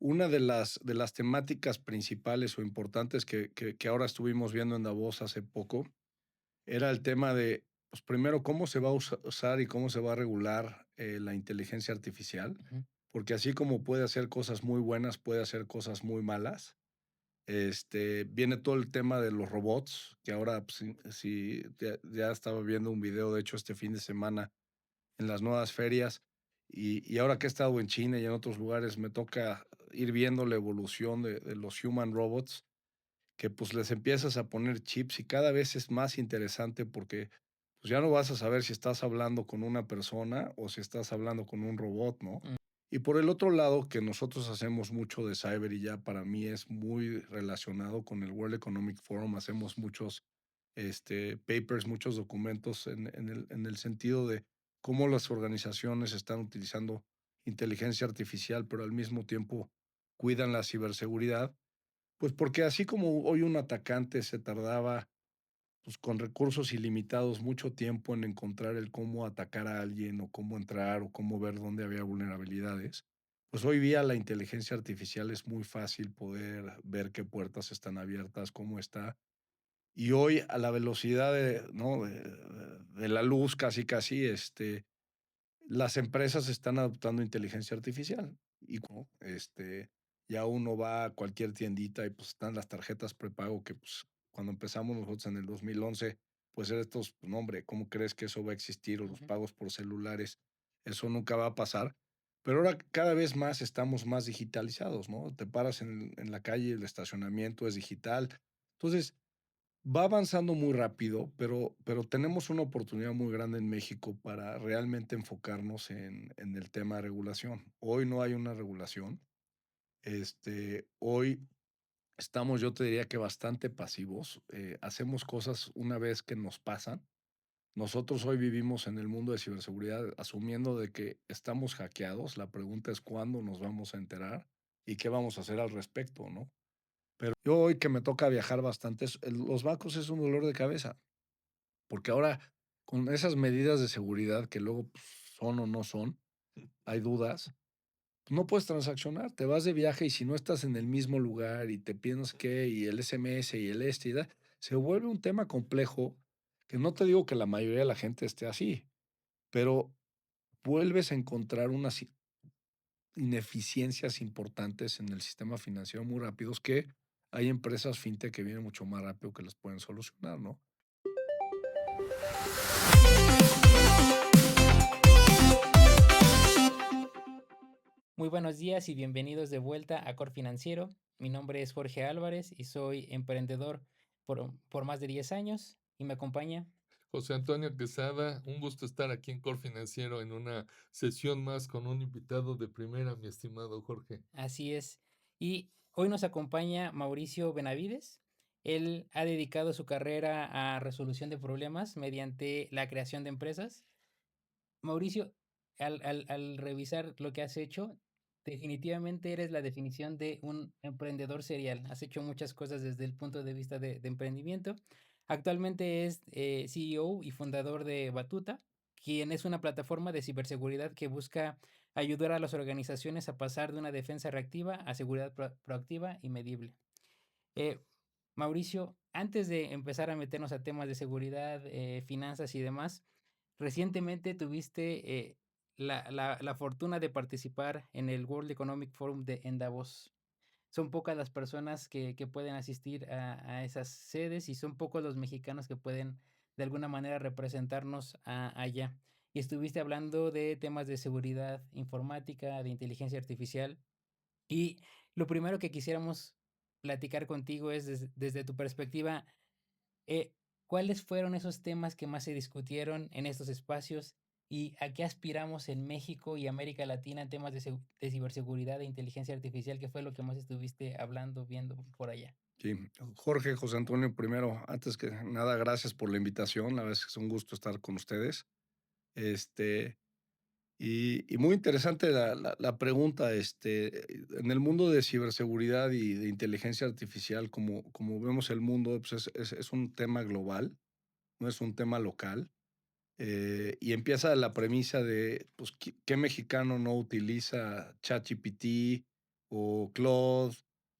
una de las temáticas principales o importantes que ahora estuvimos viendo en Davos hace poco, era el tema de, pues, primero, cómo se va a usar y cómo se va a regular, la inteligencia artificial, Ujú, porque así como puede hacer cosas muy buenas, puede hacer cosas muy malas. Viene todo el tema de los robots, que ahora, pues, si ya estaba viendo un video, de hecho, este fin de semana en las nuevas ferias, y ahora que he estado en China y en otros lugares, me toca ir viendo la evolución de los human robots, que, pues, les empiezas a poner chips y cada vez es más interesante porque, pues, ya no vas a saber si estás hablando con una persona o si estás hablando con un robot, ¿no? mm, Y por el otro lado, que nosotros hacemos mucho de cyber y ya para mí es muy relacionado con el World Economic Forum, hacemos muchos, papers, muchos documentos en el sentido de cómo las organizaciones están utilizando inteligencia artificial, pero al mismo tiempo cuidan la ciberseguridad. Pues porque así como hoy un atacante se tardaba, pues, con recursos ilimitados mucho tiempo en encontrar el cómo atacar a alguien, o cómo entrar, o cómo ver dónde había vulnerabilidades, pues hoy día la inteligencia artificial es muy fácil poder ver qué puertas están abiertas, cómo está. Y hoy a la velocidad de, ¿no? de la luz casi, casi, las empresas están adoptando inteligencia artificial y ya uno va a cualquier tiendita y pues están las tarjetas prepago que pues cuando empezamos nosotros en el 2011, pues era estos, no hombre, ¿cómo crees que eso va a existir? O los ujú. pagos por celulares, eso nunca va a pasar. Pero ahora cada vez más estamos más digitalizados, ¿no? Te paras en la calle, el estacionamiento es digital. Entonces, va avanzando muy rápido, pero tenemos una oportunidad muy grande en México para realmente enfocarnos en el tema de regulación. Hoy no hay una regulación. Hoy estamos, yo te diría que bastante pasivos. Hacemos cosas una vez que nos pasan. Nosotros hoy vivimos en el mundo de ciberseguridad asumiendo de que estamos hackeados. La pregunta es cuándo nos vamos a enterar y qué vamos a hacer al respecto, ¿no? Pero yo hoy que me toca viajar bastante, los bancos es un dolor de cabeza. Porque ahora, con esas medidas de seguridad que luego, pues, son o no son, hay dudas, pues, no puedes transaccionar. Te vas de viaje y si no estás en el mismo lugar y te piensas que y el SMS y el y da, se vuelve un tema complejo, que no te digo que la mayoría de la gente esté así, pero vuelves a encontrar unas ineficiencias importantes en el sistema financiero muy rápidos que hay empresas fintech que vienen mucho más rápido que las pueden solucionar, ¿no? Muy buenos días y bienvenidos de vuelta a Core Financiero. Mi nombre es Jorge Álvarez y soy emprendedor por más de 10 años y me acompaña. José Antonio Quesada, un gusto estar aquí en Core Financiero en una sesión más con un invitado de primera, mi estimado Jorge. Así es. Y hoy nos acompaña Mauricio Benavides. Él ha dedicado su carrera a resolución de problemas mediante la creación de empresas. Mauricio, al revisar lo que has hecho, definitivamente eres la definición de un emprendedor serial. Has hecho muchas cosas desde el punto de vista de emprendimiento. Actualmente es CEO y fundador de Batuta, quien es una plataforma de ciberseguridad que busca ayudar a las organizaciones a pasar de una defensa reactiva a seguridad proactiva y medible. Eh, Mauricio, antes de empezar a meternos a temas de seguridad, finanzas y demás, recientemente tuviste la fortuna de participar en el World Economic Forum en Davos. Son pocas las personas que pueden asistir a esas sedes y son pocos los mexicanos que pueden de alguna manera representarnos allá. Y estuviste hablando de temas de seguridad informática, de inteligencia artificial. Y lo primero que quisiéramos platicar contigo es desde tu perspectiva, eh, ¿cuáles fueron esos temas que más se discutieron en estos espacios y a qué aspiramos en México y América Latina en temas de ciberseguridad e inteligencia artificial? ¿Qué fue lo que más estuviste hablando, viendo por allá? Sí, Jorge, José Antonio, primero, antes que nada, gracias por la invitación. La verdad es que es un gusto estar con ustedes. Este, y muy interesante la pregunta. En el mundo de ciberseguridad y de inteligencia artificial, como vemos el mundo, pues es un tema global, no es un tema local. Y empieza de la premisa de, pues, ¿qué mexicano no utiliza ChatGPT o Claude,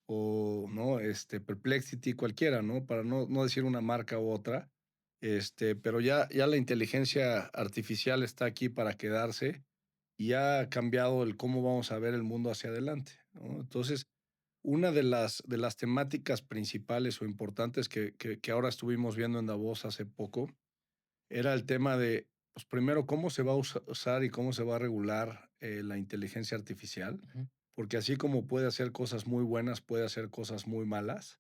o, ¿no? Perplexity, cualquiera, ¿no? Para no decir una marca u otra. Pero ya la inteligencia artificial está aquí para quedarse y ha cambiado el cómo vamos a ver el mundo hacia adelante, ¿no? Entonces, una de las temáticas principales o importantes que ahora estuvimos viendo en Davos hace poco era el tema de, pues, primero, cómo se va a usar y cómo se va a regular, la inteligencia artificial, Ujú, porque así como puede hacer cosas muy buenas, puede hacer cosas muy malas.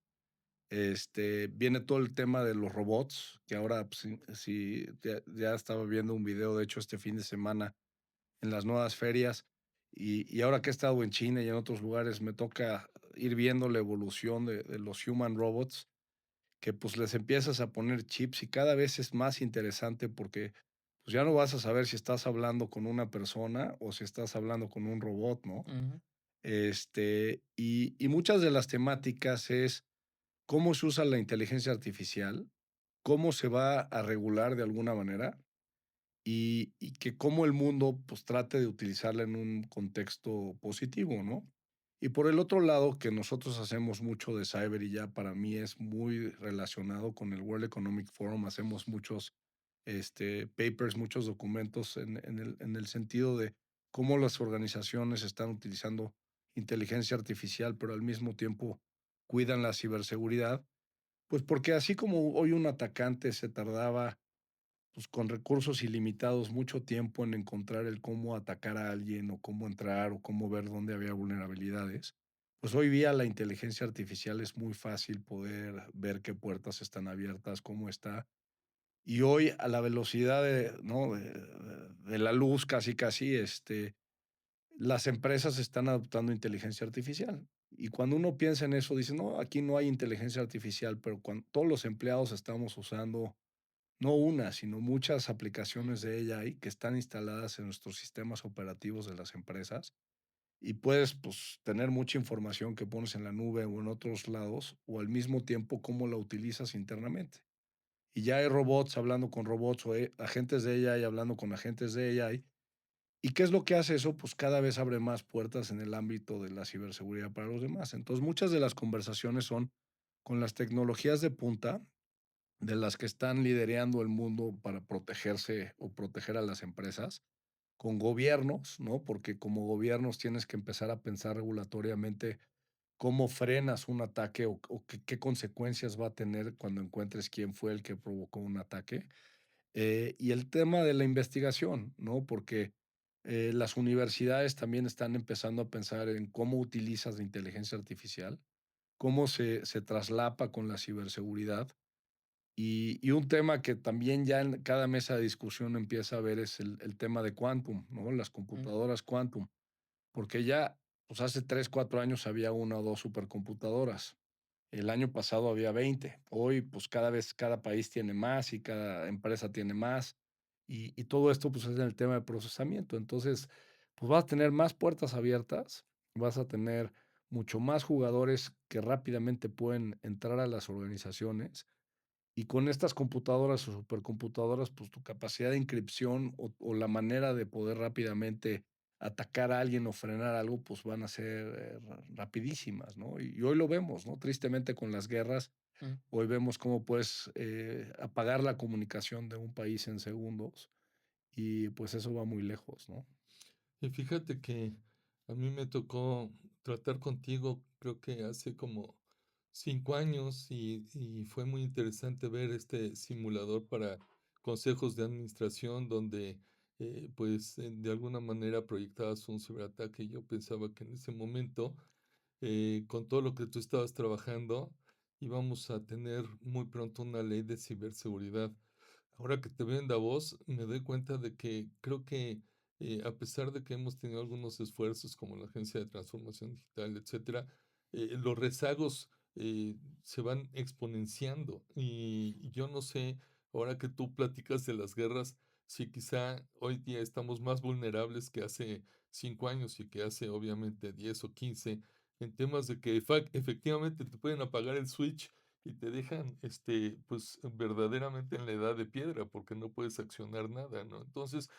Viene todo el tema de los robots, que ahora, pues, si ya estaba viendo un video, de hecho, este fin de semana en las nuevas ferias, y ahora que he estado en China y en otros lugares, me toca ir viendo la evolución de los human robots, que, pues, les empiezas a poner chips y cada vez es más interesante porque, pues, ya no vas a saber si estás hablando con una persona o si estás hablando con un robot, ¿no? ujú, Y muchas de las temáticas es cómo se usa la inteligencia artificial, cómo se va a regular de alguna manera y que cómo el mundo pues trate de utilizarla en un contexto positivo, ¿no? Y por el otro lado, que nosotros hacemos mucho de cyber y ya para mí es muy relacionado con el World Economic Forum, hacemos muchos papers, muchos documentos en el sentido de cómo las organizaciones están utilizando inteligencia artificial, pero al mismo tiempo cuidan la ciberseguridad, pues porque así como hoy un atacante se tardaba pues, con recursos ilimitados mucho tiempo en encontrar el cómo atacar a alguien o cómo entrar o cómo ver dónde había vulnerabilidades, pues hoy día la inteligencia artificial es muy fácil poder ver qué puertas están abiertas, cómo está. Y hoy a la velocidad ¿no? de la luz, casi, casi, las empresas están adoptando inteligencia artificial. Y cuando uno piensa en eso, dice, no, aquí no hay inteligencia artificial, pero cuando todos los empleados estamos usando no una, sino muchas aplicaciones de AI que están instaladas en nuestros sistemas operativos de las empresas y puedes pues, tener mucha información que pones en la nube o en otros lados o al mismo tiempo cómo la utilizas internamente. Y ya hay robots hablando con robots o agentes de AI hablando con agentes de AI. ¿Y qué es lo que hace eso? Pues cada vez abre más puertas en el ámbito de la ciberseguridad para los demás. Entonces muchas de las conversaciones son con las tecnologías de punta de las que están liderando el mundo para protegerse o proteger a las empresas, con gobiernos, ¿no? Porque como gobiernos tienes que empezar a pensar regulatoriamente cómo frenas un ataque o qué consecuencias va a tener cuando encuentres quién fue el que provocó un ataque. Y el tema de la investigación, ¿no? Porque las universidades también están empezando a pensar en cómo utilizas la inteligencia artificial, cómo se traslapa con la ciberseguridad y un tema que también ya en cada mesa de discusión empieza a ver es el tema de quantum, ¿no? Las mm, computadoras quantum, porque ya, pues hace 3 4 años había una o 2 supercomputadoras. El año pasado había 20. Hoy, pues cada vez, cada país tiene más y cada empresa tiene más. Y todo esto, pues es en el tema de procesamiento. Entonces, pues vas a tener más puertas abiertas, vas a tener mucho más jugadores que rápidamente pueden entrar a las organizaciones y con estas computadoras o supercomputadoras, pues tu capacidad de encripción o la manera de poder rápidamente atacar a alguien o frenar algo, pues van a ser rapidísimas, ¿no? Y hoy lo vemos, ¿no? Tristemente con las guerras, mm. hoy vemos cómo puedes apagar la comunicación de un país en segundos y pues eso va muy lejos, ¿no? Y fíjate que a mí me tocó tratar contigo, creo que hace como 5 años y fue muy interesante ver este simulador para consejos de administración donde pues de alguna manera proyectabas un ciberataque. Yo pensaba que en ese momento, con todo lo que tú estabas trabajando, íbamos a tener muy pronto una ley de ciberseguridad. Ahora que te veo en Davos, me doy cuenta de que creo que a pesar de que hemos tenido algunos esfuerzos como la Agencia de Transformación Digital, etcétera, los rezagos se van exponenciando. Y yo no sé, ahora que tú platicas de las guerras, si quizá hoy día estamos más vulnerables que hace 5 años y que hace obviamente 10 o 15 en temas de que efectivamente te pueden apagar el switch y te dejan, pues, verdaderamente en la edad de piedra, porque no puedes accionar nada, ¿no? Entonces,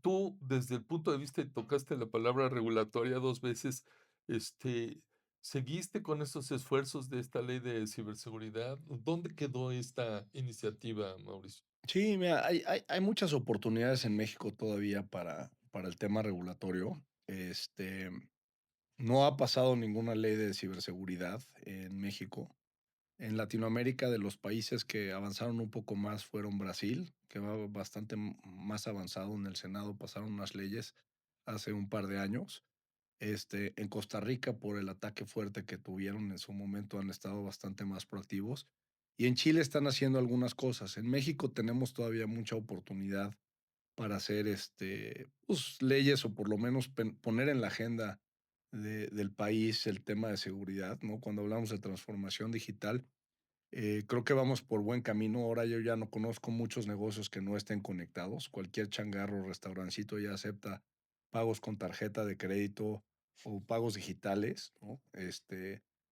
tú, desde el punto de vista, y tocaste la palabra regulatoria 2 veces, Este, ¿seguiste con esos esfuerzos de esta ley de ciberseguridad? ¿Dónde quedó esta iniciativa, Mauricio? Sí, mira, hay muchas oportunidades en México todavía para el tema regulatorio. No ha pasado ninguna ley de ciberseguridad en México. En Latinoamérica, de los países que avanzaron un poco más fueron Brasil, que va bastante más avanzado en el Senado, pasaron unas leyes hace un par de años. En Costa Rica, por el ataque fuerte que tuvieron en su momento, han estado bastante más proactivos. Y en Chile están haciendo algunas cosas. En México tenemos todavía mucha oportunidad para hacer pues, leyes o por lo menos poner en la agenda del país el tema de seguridad, ¿no? Cuando hablamos de transformación digital, creo que vamos por buen camino. Ahora yo ya no conozco muchos negocios que no estén conectados. Cualquier changarro, restaurancito ya acepta pagos con tarjeta de crédito o pagos digitales, ¿no?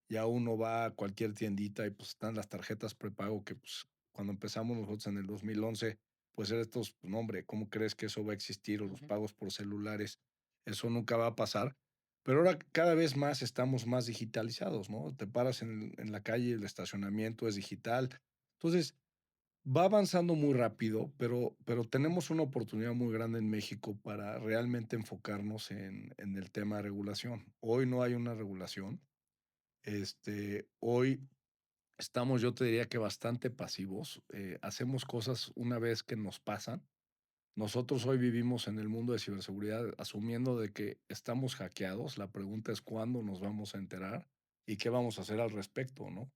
Ya uno va a cualquier tiendita y pues están las tarjetas prepago que pues cuando empezamos nosotros en el 2011, pues era estos, pues, no hombre, ¿cómo crees que eso va a existir? O los Ujú. pagos por celulares, eso nunca va a pasar. Pero ahora cada vez más estamos más digitalizados, ¿no? Te paras en la calle, el estacionamiento es digital. Entonces, va avanzando muy rápido, pero tenemos una oportunidad muy grande en México para realmente enfocarnos en el tema de regulación. Hoy no hay una regulación. Hoy estamos, yo te diría que bastante pasivos. Hacemos cosas una vez que nos pasan. Nosotros hoy vivimos en el mundo de ciberseguridad asumiendo de que estamos hackeados. La pregunta es cuándo nos vamos a enterar y qué vamos a hacer al respecto, ¿no?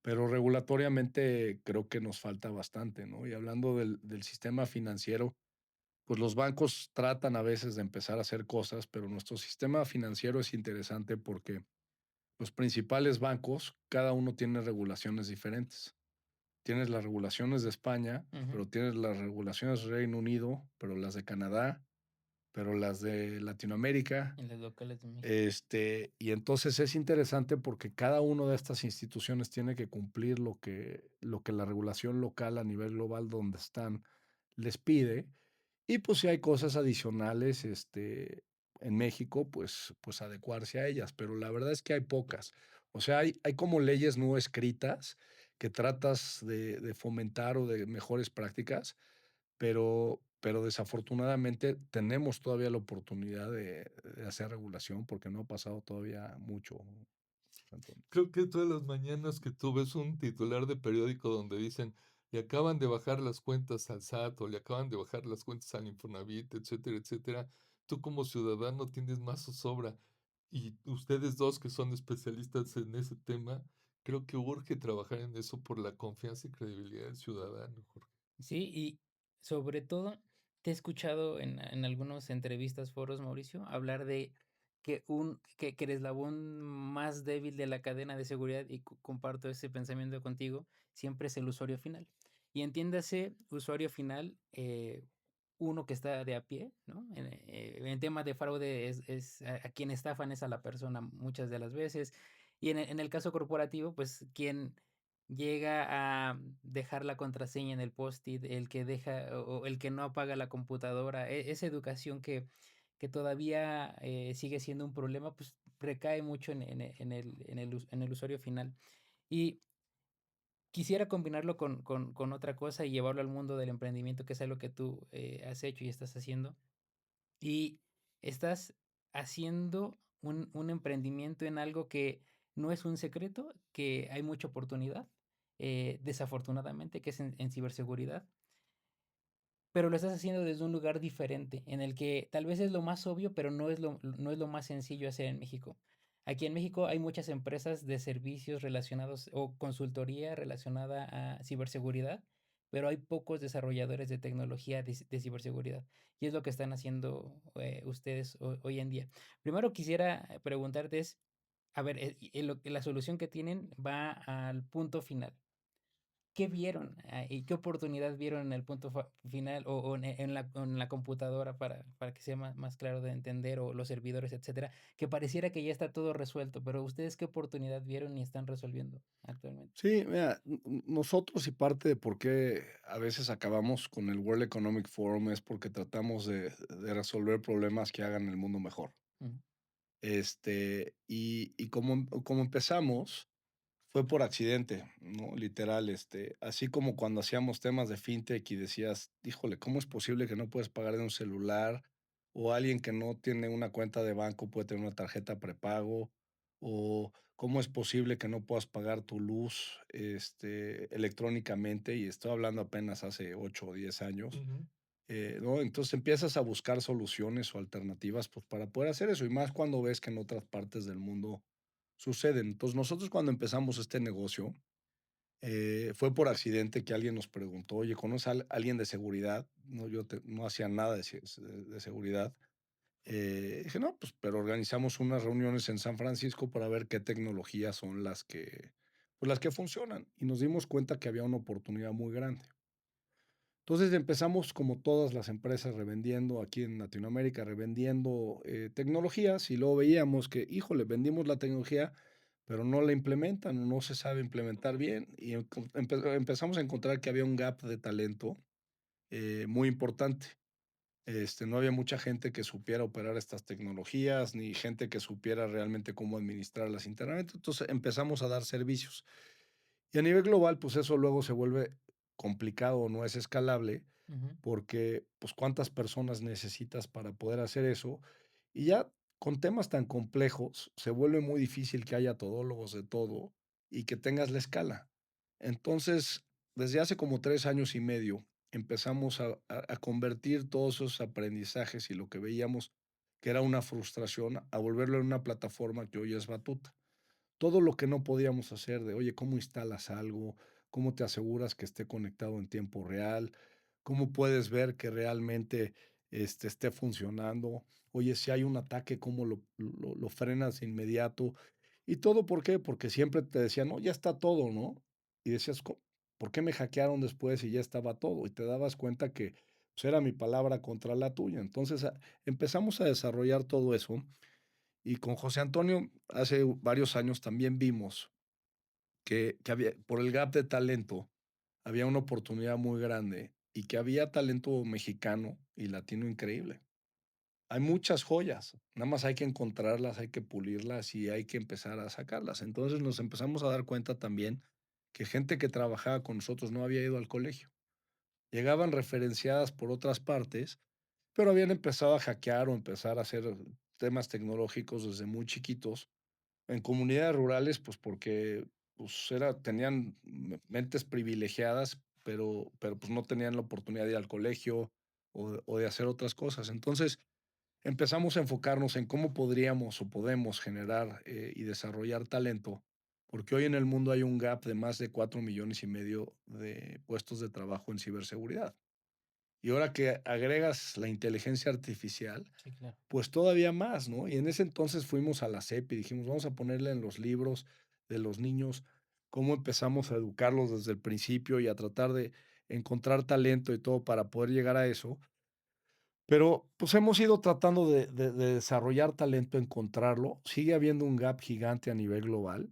Pero regulatoriamente creo que nos falta bastante, ¿no? Y hablando del sistema financiero, pues los bancos tratan a veces de empezar a hacer cosas, pero nuestro sistema financiero es interesante porque los principales bancos, cada uno tiene regulaciones diferentes. Tienes las regulaciones de España, Ujú. pero tienes las regulaciones de Reino Unido, pero las de Canadá, pero las de Latinoamérica. En las locales de México. Y entonces es interesante porque cada una de estas instituciones tiene que cumplir lo que la regulación local a nivel global donde están les pide. Y pues si hay cosas adicionales, en México, pues adecuarse a ellas, pero la verdad es que hay pocas. O sea, hay como leyes no escritas que tratas de fomentar o de mejores prácticas, pero desafortunadamente tenemos todavía la oportunidad de hacer regulación porque no ha pasado todavía mucho, Antonio. Creo que todas las mañanas que tú ves un titular de periódico donde dicen, le acaban de bajar las cuentas al SAT o le acaban de bajar las cuentas al Infonavit, etcétera, etcétera, tú como ciudadano tienes más zozobra. Y ustedes dos que son especialistas en ese tema, creo que urge trabajar en eso por la confianza y credibilidad del ciudadano, Jorge. Sí, y sobre todo, te he escuchado en algunas entrevistas, foros, Mauricio, hablar de que el eslabón más débil de la cadena de seguridad, y comparto ese pensamiento contigo, siempre es el usuario final. Y entiéndase, usuario final, uno que está de a pie, ¿no? En temas de fraude es a quien estafan es a la persona muchas de las veces. Y en el caso corporativo, pues quien llega a dejar la contraseña en el Post-it, el que deja o el que no apaga la computadora, esa educación que todavía, sigue siendo un problema, pues, recae mucho en el usuario final. Y quisiera combinarlo con otra cosa y llevarlo al mundo del emprendimiento, que es algo que tú, has hecho y estás haciendo. Y estás haciendo un emprendimiento en algo que no es un secreto, que hay mucha oportunidad, desafortunadamente, que es en ciberseguridad, pero lo estás haciendo desde un lugar diferente, en el que tal vez es lo más obvio, pero no es lo más sencillo hacer en México. Aquí en México hay muchas empresas de servicios relacionados o consultoría relacionada a ciberseguridad, pero hay pocos desarrolladores de tecnología de ciberseguridad. Y es lo que están haciendo ustedes hoy en día. Primero quisiera preguntarte es, a ver, la solución que tienen va al punto final. ¿Qué vieron? ¿Y qué oportunidad vieron en el punto final o en la computadora para que sea más claro de entender o los servidores, etcétera? Que pareciera que ya está todo resuelto, pero ustedes qué oportunidad vieron y están resolviendo actualmente. Sí, mira, nosotros y parte de por qué a veces acabamos con el World Economic Forum es porque tratamos de resolver problemas que hagan el mundo mejor. Ujú. Y como empezamos, fue por accidente, ¿no? Literal, así como cuando hacíamos temas de fintech y decías: "Híjole, ¿cómo es posible que no puedes pagar en un celular?". O alguien que no tiene una cuenta de banco puede tener una tarjeta prepago, o ¿cómo es posible que no puedas pagar tu luz, electrónicamente? Y estoy hablando apenas hace 8 o 10 años, Ujú. ¿no? Entonces empiezas a buscar soluciones o alternativas, pues, para poder hacer eso, y más cuando ves que en otras partes del mundo suceden. Entonces, nosotros cuando empezamos este negocio, fue por accidente que alguien nos preguntó: "Oye, ¿conoces a alguien de seguridad?". No, no hacía nada de seguridad. Dije: "No, pues, pero organizamos unas reuniones en San Francisco para ver qué tecnologías son las que, pues, las que funcionan", y nos dimos cuenta que había una oportunidad muy grande. Entonces empezamos como todas las empresas revendiendo aquí en Latinoamérica, revendiendo tecnologías y luego veíamos que, híjole, vendimos la tecnología, pero no la implementan, no se sabe implementar bien y empezamos a encontrar que había un gap de talento muy importante. No había mucha gente que supiera operar estas tecnologías, ni gente que supiera realmente cómo administrarlas internamente. Entonces empezamos a dar servicios. Y a nivel global, pues eso luego se vuelve complicado o no es escalable Ujú. porque, pues, ¿cuántas personas necesitas para poder hacer eso? Y ya con temas tan complejos, se vuelve muy difícil que haya todólogos de todo y que tengas la escala. Entonces, desde hace como 3 años y medio, empezamos a convertir todos esos aprendizajes y lo que veíamos que era una frustración, a volverlo en una plataforma que hoy es Batuta. Todo lo que no podíamos hacer de, oye, ¿cómo instalas algo? ¿Cómo te aseguras que esté conectado en tiempo real? ¿Cómo puedes ver que realmente esté funcionando? Oye, si hay un ataque, ¿cómo lo frenas de inmediato? Y todo, ¿por qué? Porque siempre te decían, no, ya está todo, ¿no? Y decías, ¿por qué me hackearon después y ya estaba todo? Y te dabas cuenta que pues, era mi palabra contra la tuya. Entonces empezamos a desarrollar todo eso y con José Antonio, hace varios años también vimos que había, por el gap de talento, había una oportunidad muy grande y que había talento mexicano y latino increíble. Hay muchas joyas, nada más hay que encontrarlas, hay que pulirlas y hay que empezar a sacarlas. Entonces nos empezamos a dar cuenta también que gente que trabajaba con nosotros no había ido al colegio. Llegaban referenciadas por otras partes, pero habían empezado a hackear o empezar a hacer temas tecnológicos desde muy chiquitos en comunidades rurales, pues, porque, pues, tenían mentes privilegiadas, pero, pues, no tenían la oportunidad de ir al colegio o de hacer otras cosas. Entonces, empezamos a enfocarnos en cómo podríamos o podemos generar, y desarrollar talento, porque hoy en el mundo hay un gap de más de 4,5 millones de puestos de trabajo en ciberseguridad. Y ahora que agregas la inteligencia artificial, Sí, claro. pues todavía más, ¿no? Y en ese entonces fuimos a la SEP y dijimos, vamos a ponerle en los libros de los niños cómo empezamos a educarlos desde el principio y a tratar de encontrar talento y todo para poder llegar a eso. Pero pues hemos ido tratando de desarrollar talento, encontrarlo. Sigue habiendo un gap gigante a nivel global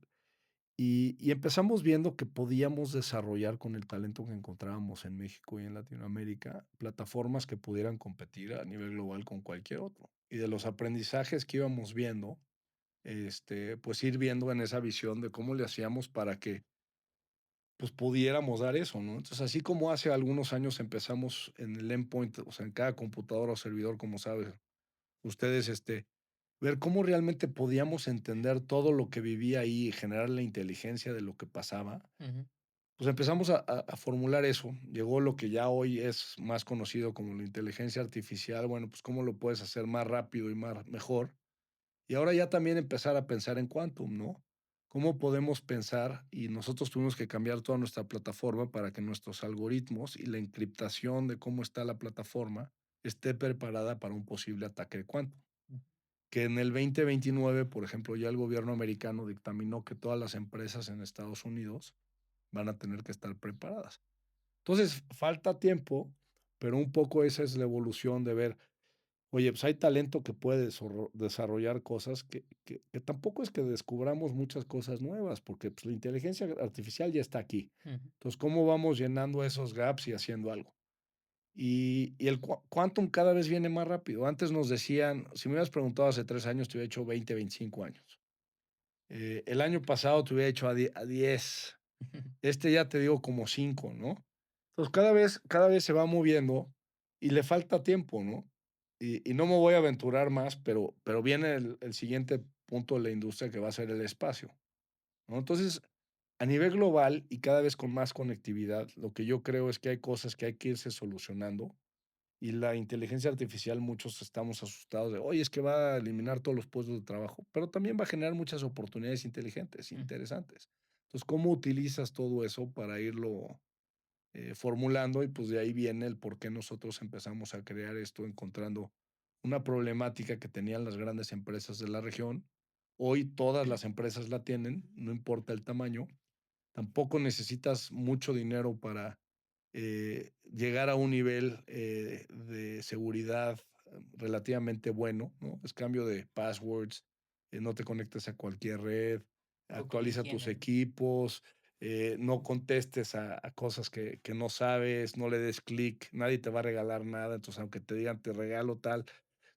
y empezamos viendo que podíamos desarrollar con el talento que encontrábamos en México y en Latinoamérica, plataformas que pudieran competir a nivel global con cualquier otro. Y de los aprendizajes que íbamos viendo, pues ir viendo en esa visión de cómo le hacíamos para que pues pudiéramos dar eso, ¿no? Entonces, así como hace algunos años empezamos en el endpoint, o sea, en cada computadora o servidor, como sabes, ustedes, ver cómo realmente podíamos entender todo lo que vivía ahí y generar la inteligencia de lo que pasaba, Ujú. pues empezamos a formular eso. Llegó lo que ya hoy es más conocido como la inteligencia artificial. Bueno, pues cómo lo puedes hacer más rápido y más mejor. Y ahora ya también empezar a pensar en quantum, ¿no? ¿Cómo podemos pensar? Y nosotros tuvimos que cambiar toda nuestra plataforma para que nuestros algoritmos y la encriptación de cómo está la plataforma esté preparada para un posible ataque de quantum. Mm. Que en el 2029, por ejemplo, ya el gobierno americano dictaminó que todas las empresas en Estados Unidos van a tener que estar preparadas. Entonces, falta tiempo, pero un poco esa es la evolución de ver, oye, pues hay talento que puede desarrollar cosas que tampoco es que descubramos muchas cosas nuevas, porque pues, la inteligencia artificial ya está aquí. Ujú. Entonces, ¿cómo vamos llenando esos gaps y haciendo algo? Y el quantum cada vez viene más rápido. Antes nos decían, si me hubieras preguntado hace 3 años, te hubiera dicho 20, 25 años. El año pasado te hubiera dicho a 10. Este ya te digo como 5, ¿no? Entonces, cada vez se va moviendo y le falta tiempo, ¿no? Y no me voy a aventurar más, pero viene el siguiente punto de la industria que va a ser el espacio, ¿no? Entonces, a nivel global y cada vez con más conectividad, lo que yo creo es que hay cosas que hay que irse solucionando y la inteligencia artificial, muchos estamos asustados de, oye, es que va a eliminar todos los puestos de trabajo, pero también va a generar muchas oportunidades inteligentes, Mm, interesantes. Entonces, ¿cómo utilizas todo eso para irlo formulando? Y pues de ahí viene el por qué nosotros empezamos a crear esto, encontrando una problemática que tenían las grandes empresas de la región. Hoy todas las empresas la tienen, no importa el tamaño. Tampoco necesitas mucho dinero para llegar a un nivel de seguridad relativamente bueno, ¿no? Es cambio de passwords, no te conectes a cualquier red, poco de actualiza tus higiene, ¿no? equipos, no contestes a cosas que no sabes, no le des clic, nadie te va a regalar nada, entonces aunque te digan te regalo tal.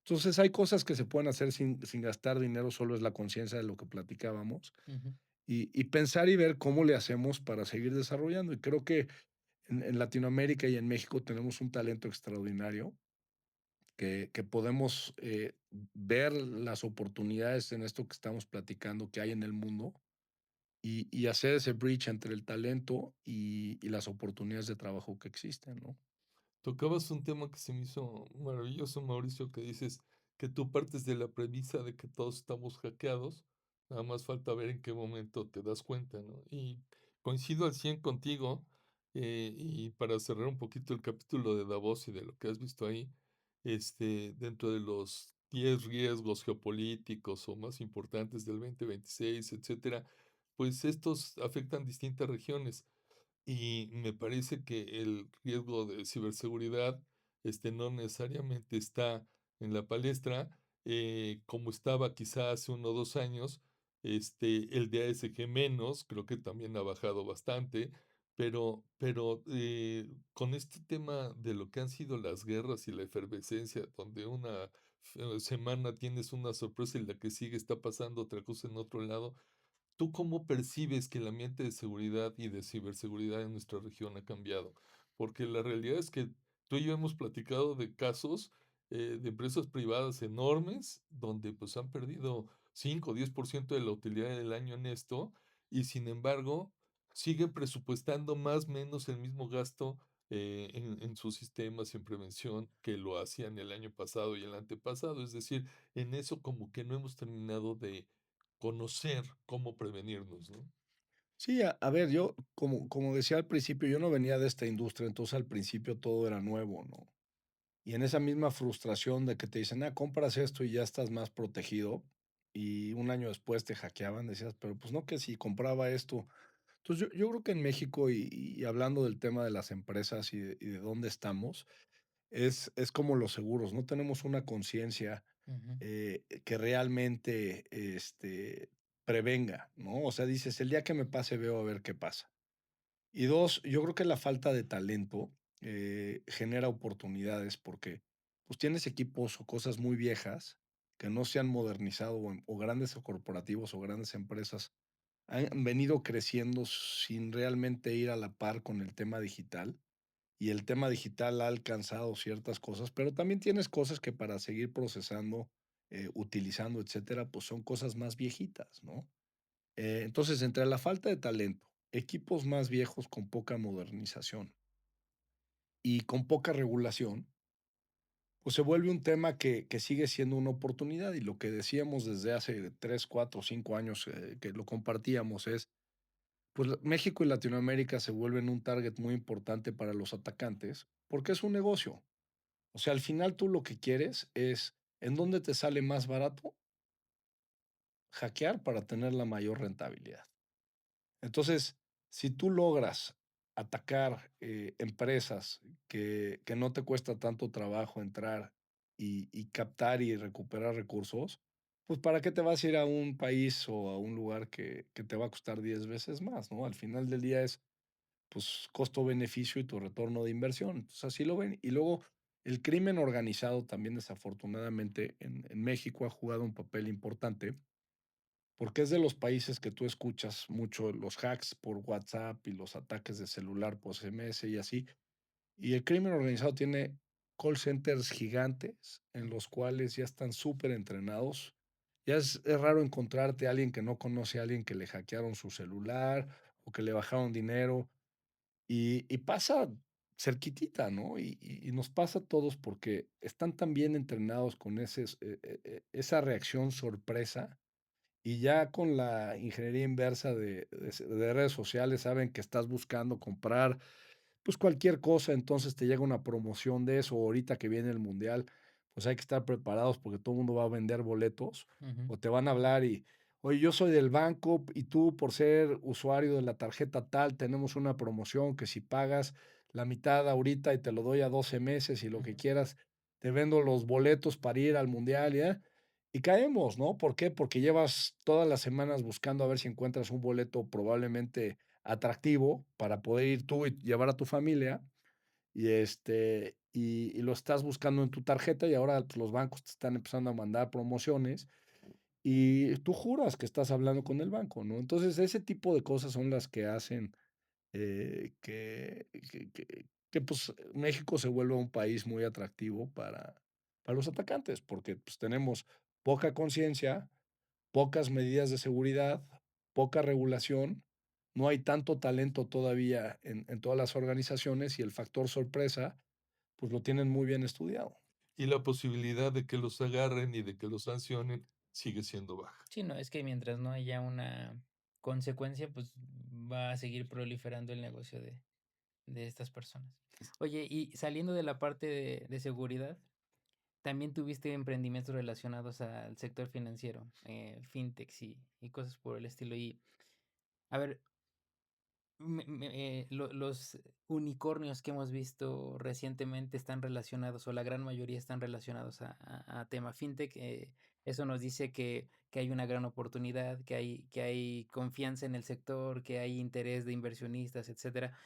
Entonces hay cosas que se pueden hacer sin gastar dinero, solo es la conciencia de lo que platicábamos Ujú. y pensar y ver cómo le hacemos para seguir desarrollando. Y creo que en Latinoamérica y en México tenemos un talento extraordinario que podemos ver las oportunidades en esto que estamos platicando que hay en el mundo y hacer ese bridge entre el talento y las oportunidades de trabajo que existen, ¿no? Tocabas un tema que se me hizo maravilloso, Mauricio, que dices que tú partes de la premisa de que todos estamos hackeados, nada más falta ver en qué momento te das cuenta, ¿no? Y coincido al 100 contigo, y para cerrar un poquito el capítulo de Davos y de lo que has visto ahí, dentro de los 10 riesgos geopolíticos o más importantes del 2026, etcétera, pues estos afectan distintas regiones. Y me parece que el riesgo de ciberseguridad, no necesariamente está en la palestra, como estaba quizá hace 1 o 2 años. El de ASG menos, creo que también ha bajado bastante, pero con este tema de lo que han sido las guerras y la efervescencia, donde una semana tienes una sorpresa y la que sigue está pasando otra cosa en otro lado. ¿Tú cómo percibes que el ambiente de seguridad y de ciberseguridad en nuestra región ha cambiado? Porque la realidad es que tú y yo hemos platicado de casos de empresas privadas enormes donde pues han perdido 5 o 10% de la utilidad del año en esto y sin embargo siguen presupuestando más o menos el mismo gasto en sus sistemas en prevención que lo hacían el año pasado y el antepasado. Es decir, en eso como que no hemos terminado de conocer cómo prevenirnos, ¿no? Sí, a ver, yo, como decía al principio, yo no venía de esta industria, entonces al principio todo era nuevo, ¿no? Y en esa misma frustración de que te dicen, compras esto y ya estás más protegido, y un año después te hackeaban, decías, pero pues no, que si compraba esto. Entonces yo creo que en México, y hablando del tema de las empresas y de dónde estamos, es como los seguros, no tenemos una conciencia Ujú. que realmente prevenga, ¿no? O sea, dices, el día que me pase veo a ver qué pasa. Y dos, yo creo que la falta de talento genera oportunidades porque pues tienes equipos o cosas muy viejas que no se han modernizado o grandes corporativos o grandes empresas han venido creciendo sin realmente ir a la par con el tema digital y el tema digital ha alcanzado ciertas cosas, pero también tienes cosas que para seguir procesando, utilizando, etcétera, pues son cosas más viejitas, ¿no? Entonces, entre la falta de talento, equipos más viejos con poca modernización y con poca regulación, pues se vuelve un tema que sigue siendo una oportunidad. Y lo que decíamos desde hace 3, 4, 5 años que lo compartíamos es, pues México y Latinoamérica se vuelven un target muy importante para los atacantes porque es un negocio. O sea, al final tú lo que quieres es, ¿en dónde te sale más barato hackear para tener la mayor rentabilidad? Entonces, si tú logras atacar empresas que no te cuesta tanto trabajo entrar y captar y recuperar recursos, pues ¿para qué te vas a ir a un país o a un lugar que te va a costar 10 veces más, ¿no? Al final del día es pues, costo-beneficio y tu retorno de inversión. Entonces, así lo ven. Y luego, el crimen organizado también, desafortunadamente, en México ha jugado un papel importante, porque es de los países que tú escuchas mucho los hacks por WhatsApp y los ataques de celular por SMS y así. Y el crimen organizado tiene call centers gigantes en los cuales ya están súper entrenados. Ya es raro encontrarte a alguien que no conoce a alguien que le hackearon su celular o que le bajaron dinero. Y pasa cerquitita, ¿no? Y nos pasa a todos porque están tan bien entrenados con esa reacción sorpresa, y ya con la ingeniería inversa de redes sociales saben que estás buscando comprar, pues, cualquier cosa, entonces te llega una promoción de eso, ahorita que viene el mundial, pues, hay que estar preparados porque todo el mundo va a vender boletos, Ujú, o te van a hablar y: "Oye, yo soy del banco y tú, por ser usuario de la tarjeta tal, tenemos una promoción que si pagas la mitad ahorita y te lo doy a 12 meses y lo que ujú, quieras, te vendo los boletos para ir al mundial", y caemos, ¿no? ¿Por qué? Porque llevas todas las semanas buscando a ver si encuentras un boleto probablemente atractivo para poder ir tú y llevar a tu familia, y lo estás buscando en tu tarjeta, y ahora, pues, los bancos te están empezando a mandar promociones, y tú juras que estás hablando con el banco, ¿no? Entonces, ese tipo de cosas son las que hacen, pues, México se vuelva un país muy atractivo para los atacantes, porque, pues, tenemos poca conciencia, pocas medidas de seguridad, poca regulación, no hay tanto talento todavía en todas las organizaciones y el factor sorpresa, pues lo tienen muy bien estudiado. Y la posibilidad de que los agarren y de que los sancionen sigue siendo baja. sí, no, es que mientras no haya una consecuencia, pues, va a seguir proliferando el negocio de estas personas. Oye, y saliendo de la parte de seguridad, también tuviste emprendimientos relacionados al sector financiero, fintechs y cosas por el estilo. Y, a ver, los unicornios que hemos visto recientemente están relacionados, o la gran mayoría están relacionados a tema fintech. Eso nos dice que hay una gran oportunidad, que hay confianza en el sector, que hay interés de inversionistas, etcétera.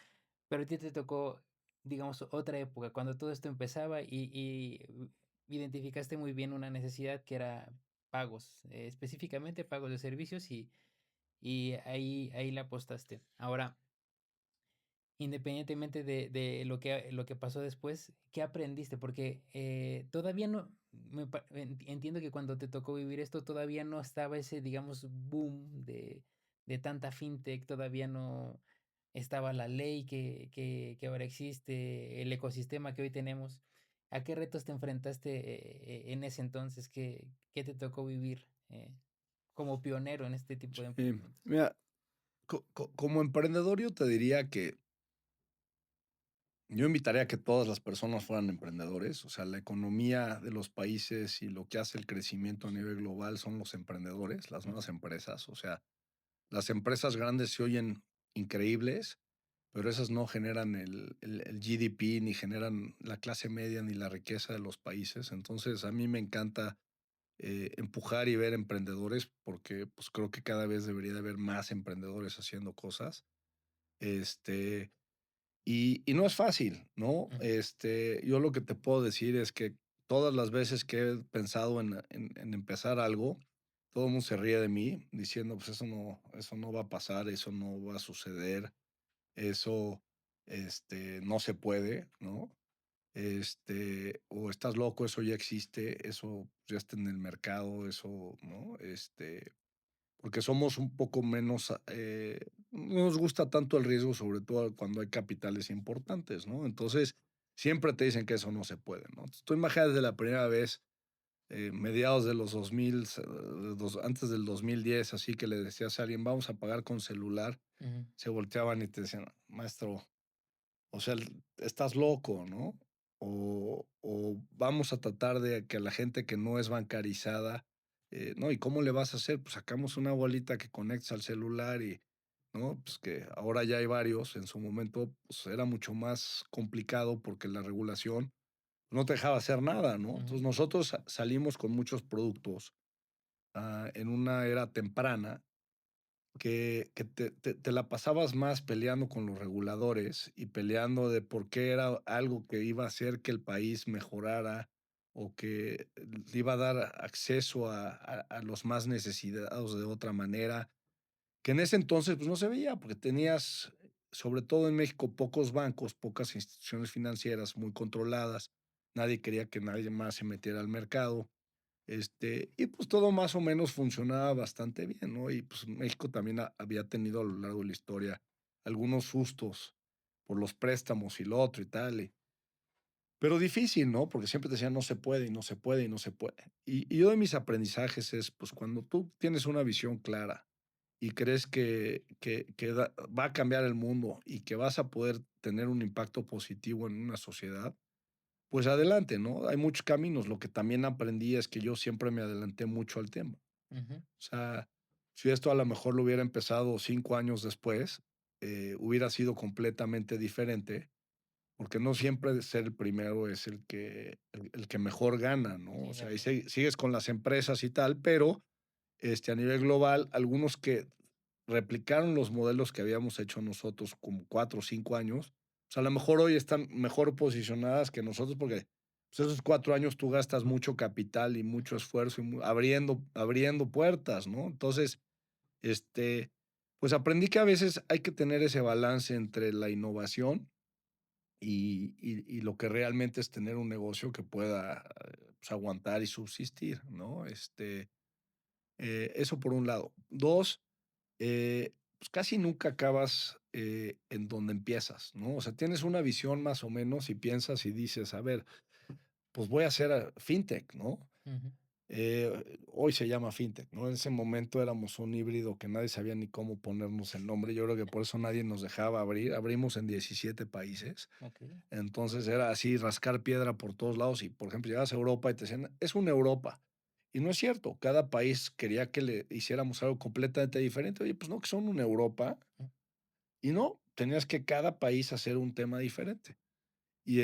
Pero a ti te tocó, digamos, otra época, cuando todo esto empezaba y identificaste muy bien una necesidad que era pagos, específicamente pagos de servicios y ahí la apostaste. Ahora, independientemente de lo que pasó después, ¿qué aprendiste? Porque, todavía no entiendo que cuando te tocó vivir esto, todavía no estaba ese, digamos, boom de tanta fintech, todavía no estaba la ley que ahora existe, el ecosistema que hoy tenemos. ¿A qué retos te enfrentaste, en ese entonces? ¿Qué te tocó vivir, como pionero en este tipo de emprendimientos? Mira, como emprendedor, yo te diría que yo invitaría a que todas las personas fueran emprendedores. O sea, la economía de los países y lo que hace el crecimiento a nivel global son los emprendedores, las Ujú, nuevas empresas. O sea, las empresas grandes se oyen increíbles, pero esas no generan el GDP, ni generan la clase media, ni la riqueza de los países. Entonces, a mí me encanta empujar y ver emprendedores, porque pues creo que cada vez debería de haber más emprendedores haciendo cosas. Este, y no es fácil, ¿no? ujú, Yo lo que te puedo decir es que todas las veces que he pensado en empezar algo, todo el mundo se ríe de mí diciendo, pues eso no va a pasar, eso no va a suceder, eso, no se puede, ¿no? O estás loco, eso ya existe, eso ya está en el mercado, eso, ¿no? Porque somos un poco menos, no nos gusta tanto el riesgo, sobre todo cuando hay capitales importantes, ¿no? Entonces, siempre te dicen que eso no se puede, ¿no? Tú imaginas desde la primera vez, mediados de los 2000, antes del 2010, así que le decías a alguien, vamos a pagar con celular, ujú, se volteaban y te decían, maestro, o sea, estás loco, ¿no? O vamos a tratar de que la gente que no es bancarizada, ¿no? ¿Y cómo le vas a hacer? Pues sacamos una bolita que conectas al celular y, ¿no? Pues que ahora ya hay varios. En su momento, pues era mucho más complicado porque la regulación no te dejaba hacer nada, ¿no? ujú, Entonces nosotros salimos con muchos productos en una era temprana que te la pasabas más peleando con los reguladores y peleando de por qué era algo que iba a hacer que el país mejorara o que le iba a dar acceso a los más necesitados de otra manera, que en ese entonces, pues, no se veía, porque tenías, sobre todo en México, pocos bancos, pocas instituciones financieras muy controladas. Nadie quería que nadie más se metiera al mercado. Y pues todo más o menos funcionaba bastante bien, ¿no? Y pues México también había tenido a lo largo de la historia algunos sustos por los préstamos y lo otro y tal. Pero difícil, ¿no? Porque siempre te decían no se puede y no se puede y no se puede. Y yo de mis aprendizajes es, pues cuando tú tienes una visión clara y crees que va a cambiar el mundo y que vas a poder tener un impacto positivo en una sociedad, pues adelante, ¿no? Hay muchos caminos. Lo que también aprendí es que yo siempre me adelanté mucho al tema. Ujú, O sea, si esto a lo mejor lo hubiera empezado 5 años después, hubiera sido completamente diferente, porque no siempre ser el primero es el que mejor gana, ¿no? sí, O de sea, y acuerdo. sigues con las empresas y tal, pero a nivel global, algunos que replicaron los modelos que habíamos hecho nosotros como 4 o 5 años, pues, a lo mejor hoy están mejor posicionadas que nosotros, porque, pues, esos 4 años tú gastas mucho capital y mucho esfuerzo y abriendo puertas, ¿no? Entonces, pues, aprendí que a veces hay que tener ese balance entre la innovación y lo que realmente es tener un negocio que pueda, pues, aguantar y subsistir, ¿no? Eso por un lado. 2, pues casi nunca acabas en donde empiezas, ¿no? O sea, tienes una visión más o menos y piensas y dices, a ver, pues voy a hacer fintech, ¿no? Ujú, Hoy se llama fintech, ¿no? En ese momento éramos un híbrido que nadie sabía ni cómo ponernos el nombre. Yo creo que por eso nadie nos dejaba abrir. Abrimos en 17 países. ok, Entonces era así, rascar piedra por todos lados y, por ejemplo, llegabas a Europa y te decían, es una Europa. Y no es cierto, cada país quería que le hiciéramos algo completamente diferente. Oye, pues no, que son una Europa. mm, Y no, tenías que cada país hacer un tema diferente. Y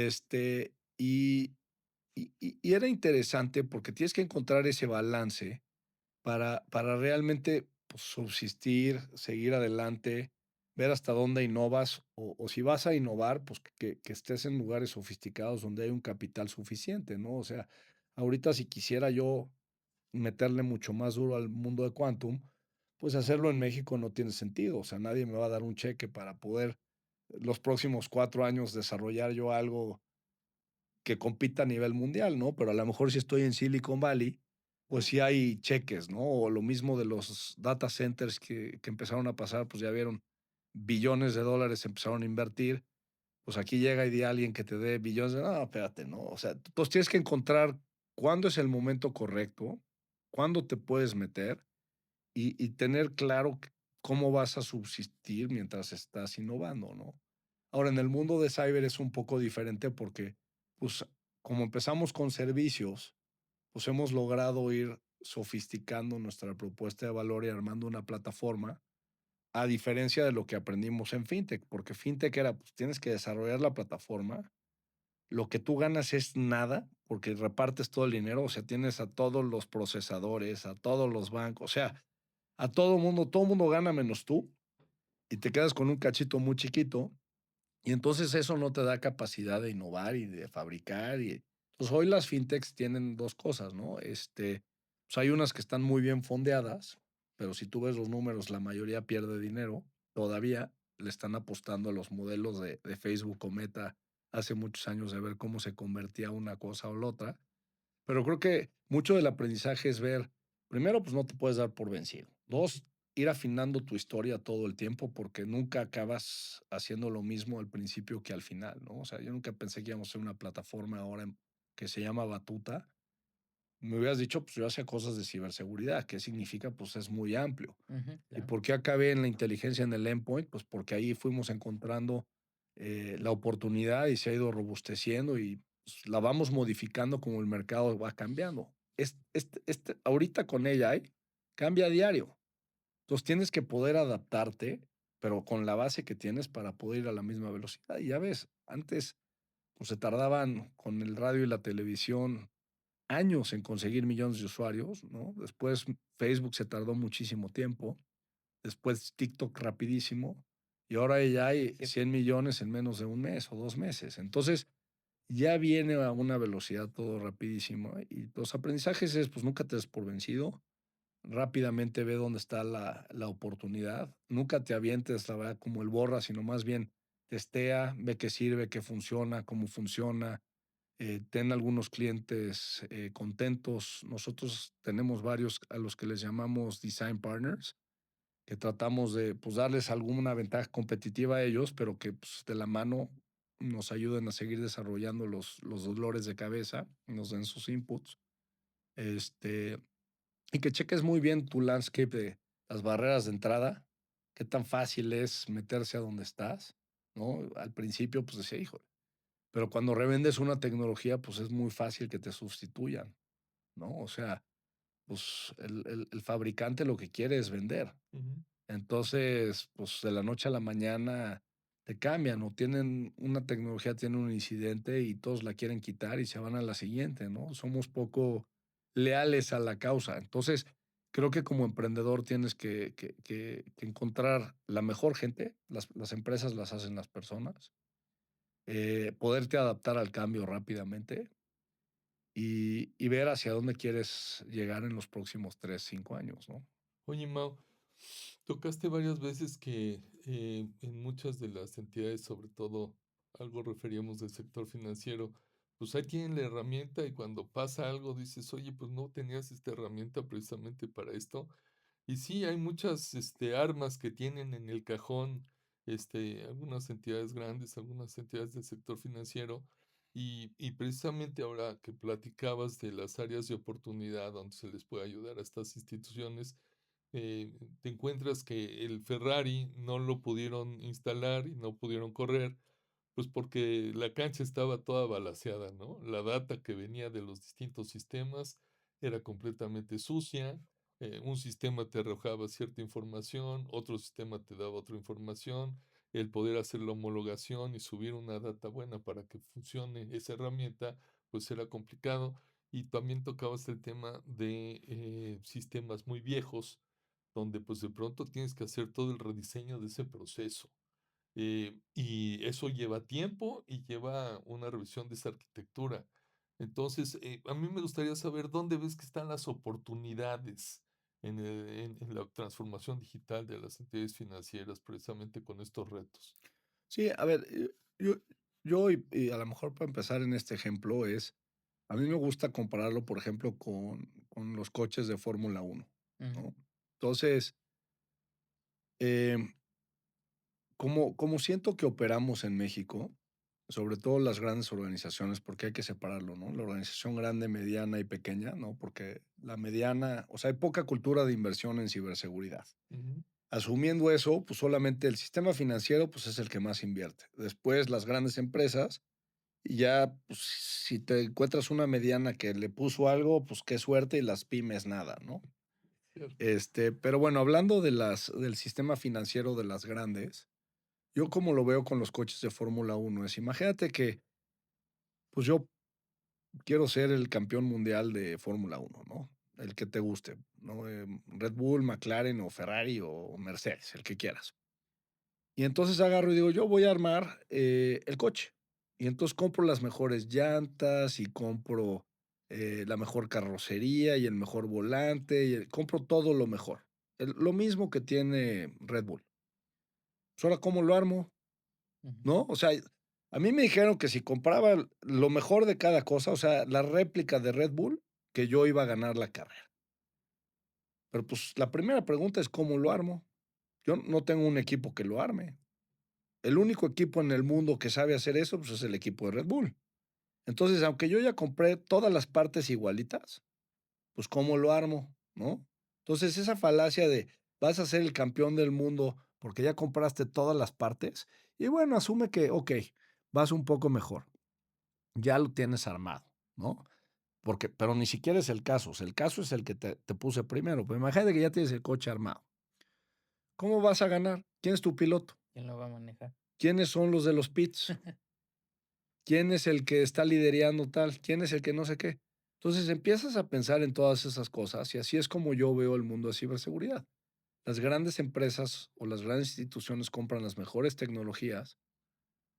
y era interesante porque tienes que encontrar ese balance para realmente, pues, subsistir, seguir adelante, ver hasta dónde innovas, o si vas a innovar, pues, que estés en lugares sofisticados donde hay un capital suficiente, ¿no? O sea, ahorita si quisiera yo meterle mucho más duro al mundo de Quantum, pues, hacerlo en México no tiene sentido. O sea, nadie me va a dar un cheque para poder los próximos 4 años desarrollar yo algo que compita a nivel mundial, ¿no? Pero a lo mejor si estoy en Silicon Valley, pues sí hay cheques, ¿no? O lo mismo de los data centers que empezaron a pasar, pues ya vieron, billones de dólares empezaron a invertir, pues aquí llega y di a alguien que te dé billones de, no, espérate, no, o sea, entonces tienes que encontrar cuándo es el momento correcto, cuándo te puedes meter y tener claro cómo vas a subsistir mientras estás innovando, ¿no? Ahora, en el mundo de cyber es un poco diferente porque, pues, como empezamos con servicios, pues hemos logrado ir sofisticando nuestra propuesta de valor y armando una plataforma, a diferencia de lo que aprendimos en fintech, porque fintech era, pues tienes que desarrollar la plataforma, lo que tú ganas es nada, porque repartes todo el dinero, o sea, tienes a todos los procesadores, a todos los bancos, o sea, a todo mundo gana menos tú, y te quedas con un cachito muy chiquito, y entonces eso no te da capacidad de innovar y de fabricar. Y pues hoy las fintechs tienen 2 cosas, ¿no? Pues hay unas que están muy bien fondeadas, pero si tú ves los números, la mayoría pierde dinero. Todavía le están apostando a los modelos de Facebook o Meta hace muchos años de ver cómo se convertía una cosa o la otra. Pero creo que mucho del aprendizaje es ver, primero, pues no te puedes dar por vencido. ujú, 2, ir afinando tu historia todo el tiempo porque nunca acabas haciendo lo mismo al principio que al final, ¿no? O sea, yo nunca pensé que íbamos a ser una plataforma ahora que se llama Batuta. Me hubieras dicho, pues yo hacía cosas de ciberseguridad. ¿Qué significa? Pues es muy amplio. ujú, ¿Y claro. por qué acabé en la inteligencia en el endpoint? Pues porque ahí fuimos encontrando la oportunidad y se ha ido robusteciendo y pues, la vamos modificando como el mercado va cambiando. Ahorita con AI cambia a diario. Entonces tienes que poder adaptarte, pero con la base que tienes para poder ir a la misma velocidad. Y ya ves, antes pues, se tardaban con el radio y la televisión años en conseguir millones de usuarios, ¿no? Después Facebook se tardó muchísimo tiempo. después TikTok rapidísimo, y ahora ya hay Sí, 100 millones en menos de un mes o 2 meses. Entonces, ya viene a una velocidad todo rapidísimo, y los aprendizajes es, pues, nunca te des por vencido, rápidamente ve dónde está la oportunidad, nunca te avientes, la verdad, como el borra, sino más bien testea, ve qué sirve, qué funciona, cómo funciona, ten algunos clientes, contentos. Nosotros tenemos varios a los que les llamamos design partners, que tratamos de, pues, darles alguna ventaja competitiva a ellos, pero que, pues, de la mano nos ayuden a seguir desarrollando los dolores de cabeza, nos den sus inputs, este, y que cheques muy bien tu landscape de las barreras de entrada, qué tan fácil es meterse a donde estás, ¿no? Al principio, pues, decía: "Híjole", pero cuando revendes una tecnología, pues, es muy fácil que te sustituyan, ¿no? O sea, pues, el fabricante lo que quiere es vender. Ujú. Entonces, pues, de la noche a la mañana te cambian, o tienen una tecnología, tiene un incidente y todos la quieren quitar y se van a la siguiente, ¿no? Somos poco leales a la causa. Entonces, creo que como emprendedor tienes que encontrar la mejor gente, las empresas las hacen las personas, poderte adaptar al cambio rápidamente y ver hacia dónde quieres llegar en los próximos 3 5 años, ¿no? Oye, Mau, tocaste varias veces que en muchas de las entidades, sobre todo algo referíamos del sector financiero, pues ahí tienen la herramienta y cuando pasa algo dices, oye, pues no tenías esta herramienta precisamente para esto. Y sí, hay muchas armas que tienen en el cajón algunas entidades grandes, algunas entidades del sector financiero. Y precisamente ahora que platicabas de las áreas de oportunidad donde se les puede ayudar a estas instituciones, te encuentras que el Ferrari no lo pudieron instalar y no pudieron correr, pues porque la cancha estaba toda balaceada, ¿no? La data que venía de los distintos sistemas era completamente sucia. Un sistema te arrojaba cierta información, otro sistema te daba otra información. El poder hacer la homologación y subir una data buena para que funcione esa herramienta, pues era complicado. Y también tocabas el tema de sistemas muy viejos, donde pues de pronto tienes que hacer todo el rediseño de ese proceso. Y eso lleva tiempo y lleva una revisión de esa arquitectura. Entonces, a mí me gustaría saber dónde ves que están las oportunidades en la transformación digital de las entidades financieras, precisamente con estos retos. Sí, a ver, yo y a lo mejor para empezar en este ejemplo es, a mí me gusta compararlo, por ejemplo, con los coches de Fórmula Uno, ujú, ¿no? Entonces, em, como siento que operamos en México, sobre todo las grandes organizaciones, porque hay que separarlo, ¿no? La organización grande, mediana y pequeña, ¿no? Porque la mediana, o sea, hay poca cultura de inversión en ciberseguridad. Ujú. Asumiendo eso, pues solamente el sistema financiero, pues es el que más invierte. Después las grandes empresas. Y ya, pues, si te encuentras una mediana que le puso algo, pues qué suerte, y las pymes nada, ¿no? Cierto. Pero bueno, hablando del sistema financiero de las grandes, yo como lo veo con los coches de Fórmula Uno es, imagínate que, pues yo quiero ser el campeón mundial de Fórmula Uno, ¿no? El que te guste, ¿no? Red Bull, McLaren o Ferrari o Mercedes, el que quieras. Y entonces agarro y digo, yo voy a armar, el coche. Y entonces compro las mejores llantas y compro, la mejor carrocería y el mejor volante, y compro todo lo mejor. Lo mismo que tiene Red Bull. Pues, ¿ahora cómo lo armo? ujú. ¿No? O sea, a mí me dijeron que si compraba lo mejor de cada cosa, o sea, la réplica de Red Bull, que yo iba a ganar la carrera. Pero, pues, la primera pregunta es, ¿cómo lo armo? Yo no tengo un equipo que lo arme. El único equipo en el mundo que sabe hacer eso, pues, es el equipo de Red Bull. Entonces, aunque yo ya compré todas las partes igualitas, pues, ¿cómo lo armo?, ¿no? Entonces, esa falacia de vas a ser el campeón del mundo porque ya compraste todas las partes, y bueno, asume que, okey, vas un poco mejor, ya lo tienes armado, ¿no? Porque pero ni siquiera es el caso, o sea, el caso es el que te puse primero, pero imagínate que ya tienes el coche armado. ¿Cómo vas a ganar? ¿Quién es tu piloto? ¿Quién lo va a manejar? ¿Quiénes son los de los pits? ¿Quién es el que está liderando tal? ¿Quién es el que no sé qué? Entonces empiezas a pensar en todas esas cosas y así es como yo veo el mundo de ciberseguridad. las grandes empresas o las grandes instituciones compran las mejores tecnologías,